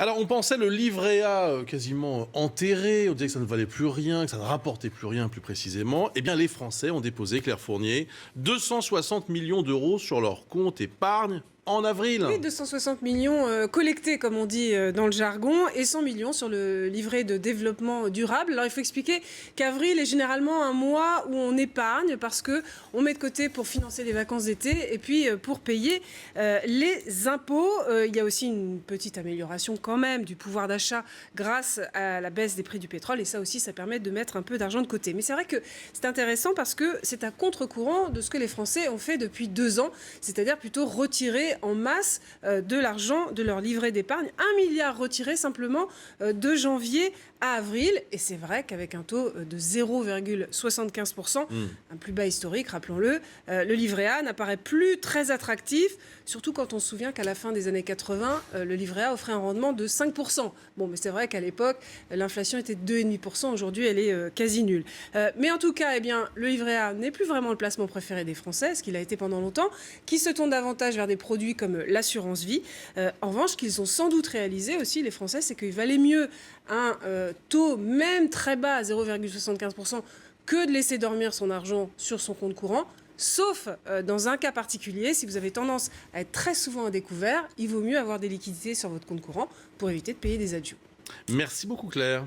Alors, on pensait le livret A quasiment enterré, on disait que ça ne valait plus rien, que ça ne rapportait plus rien plus précisément. Eh bien, les Français ont déposé, Claire Fournier, 260 millions d'euros sur leur compte épargne en avril. Oui, 260 millions collectés, comme on dit dans le jargon, et 100 millions sur le livret de développement durable. Alors, il faut expliquer qu'avril est généralement un mois où on épargne parce que on met de côté pour financer les vacances d'été et puis pour payer les impôts. Il y a aussi une petite amélioration quand même du pouvoir d'achat grâce à la baisse des prix du pétrole. Et ça aussi, ça permet de mettre un peu d'argent de côté. Mais c'est vrai que c'est intéressant parce que c'est à contre-courant de ce que les Français ont fait depuis 2 ans, c'est-à-dire plutôt retirer en masse de l'argent de leur livret d'épargne. 1 milliard retiré simplement de janvier à avril. Et c'est vrai qu'avec un taux de 0,75%, un plus bas historique, rappelons-le, le livret A n'apparaît plus très attractif, surtout quand on se souvient qu'à la fin des années 80, le livret A offrait un rendement de 5%. Bon, mais c'est vrai qu'à l'époque, l'inflation était de 2,5%. Aujourd'hui, elle est quasi nulle. Mais en tout cas, eh bien, le livret A n'est plus vraiment le placement préféré des Français, ce qu'il a été pendant longtemps, qui se tournent davantage vers des produits comme l'assurance vie. En revanche, ce qu'ils ont sans doute réalisé aussi, les Français, c'est qu'il valait mieux un taux même très bas à 0,75% que de laisser dormir son argent sur son compte courant. Sauf dans un cas particulier, si vous avez tendance à être très souvent à découvert, il vaut mieux avoir des liquidités sur votre compte courant pour éviter de payer des adieux. Merci beaucoup, Claire.